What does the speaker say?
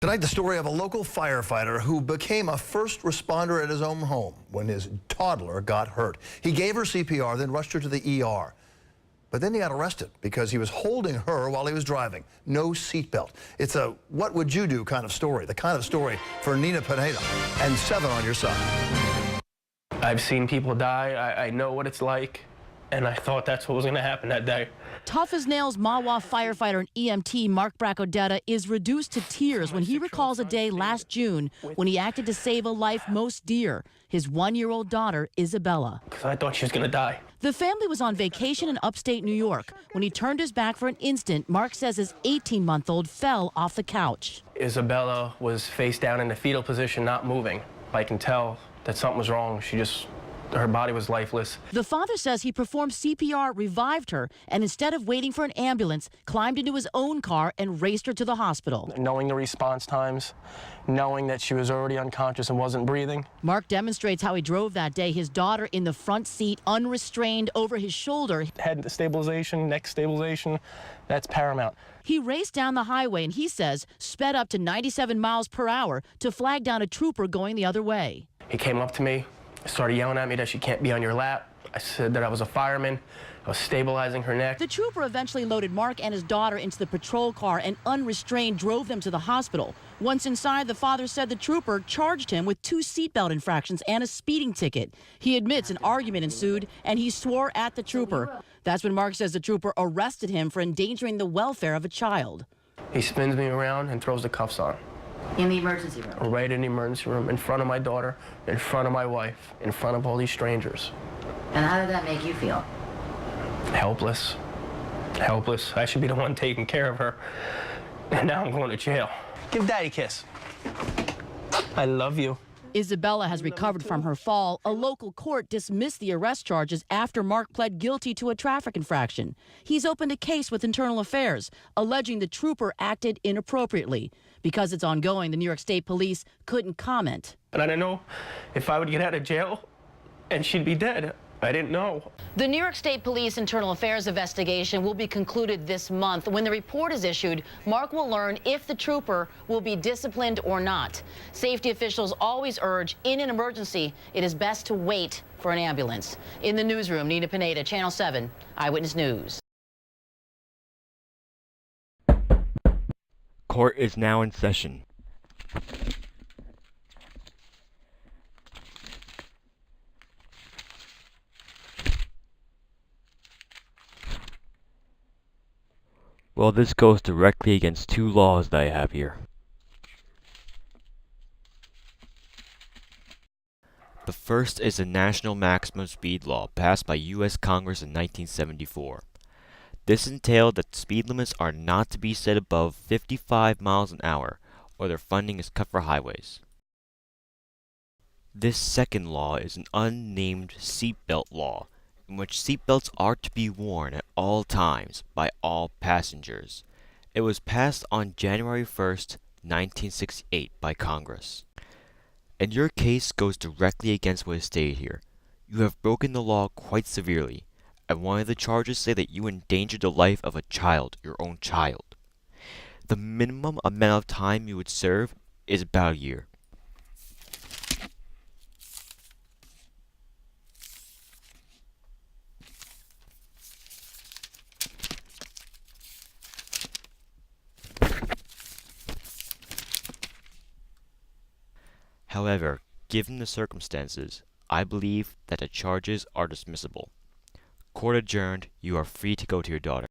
Tonight, the story of a local firefighter who became a first responder at his own home when his toddler got hurt. He gave her CPR, then rushed her to the ER. But then he got arrested because he was holding her while he was driving. No seatbelt. It's a what would you do kind of story, the kind of story for Nina Pineda and 7 on your side. I've seen people die. I know what it's like, and I thought that's what was going to happen that day. Tough as nails Mahwah firefighter and EMT Mark Bracodetta is reduced to tears when he recalls a day last June when he acted to save a life most dear, his 1-year-old daughter, Isabella. Because I thought she was going to die. The family was on vacation in upstate New York. When he turned his back for an instant, Mark says his 18-month-old fell off the couch. Isabella was face down in the fetal position, not moving. I can tell that something was wrong. Her body was lifeless. The father says he performed CPR, revived her, and instead of waiting for an ambulance, climbed into his own car and raced her to the hospital. Knowing the response times, knowing that she was already unconscious and wasn't breathing. Mark demonstrates how he drove that day, his daughter in the front seat, unrestrained over his shoulder. Head stabilization, neck stabilization, that's paramount. He raced down the highway and, he says, sped up to 97 miles per hour to flag down a trooper going the other way. He came up to me, started yelling at me that she can't be on your lap. I said that I was a fireman. I was stabilizing her neck. The trooper eventually loaded Mark and his daughter into the patrol car and unrestrained drove them to the hospital. Once inside, the father said the trooper charged him with 2 seatbelt infractions and a speeding ticket. He admits an argument ensued and he swore at the trooper. That's when Mark says the trooper arrested him for endangering the welfare of a child. He spins me around and throws the cuffs on. In the emergency room? Right in the emergency room, in front of my daughter, in front of my wife, in front of all these strangers. And how did that make you feel? Helpless. Helpless. I should be the one taking care of her. And now I'm going to jail. Give Daddy a kiss. I love you. Isabella has recovered from her fall. A local court dismissed the arrest charges after Mark pled guilty to a traffic infraction. He's opened a case with Internal Affairs, alleging the trooper acted inappropriately. Because it's ongoing, the New York State Police couldn't comment. And I didn't know if I would get out of jail and she'd be dead. I didn't know. The New York State Police Internal Affairs investigation will be concluded this month. When the report is issued, Mark will learn if the trooper will be disciplined or not. Safety officials always urge, in an emergency, it is best to wait for an ambulance. In the newsroom, Nina Pineda, Channel 7, Eyewitness News. Court is now in session. Well, this goes directly against 2 laws that I have here. The first is the National Maximum Speed Law passed by U.S. Congress in 1974. This entailed that speed limits are not to be set above 55 miles an hour, or their funding is cut for highways. This second law is an unnamed seatbelt law, in which seatbelts are to be worn at all times by all passengers. It was passed on January 1st, 1968 by Congress. And your case goes directly against what is stated here. You have broken the law quite severely, and one of the charges say that you endangered the life of a child, your own child. The minimum amount of time you would serve is about a year. However, given the circumstances, I believe that the charges are dismissible. Court adjourned. You are free to go to your daughter.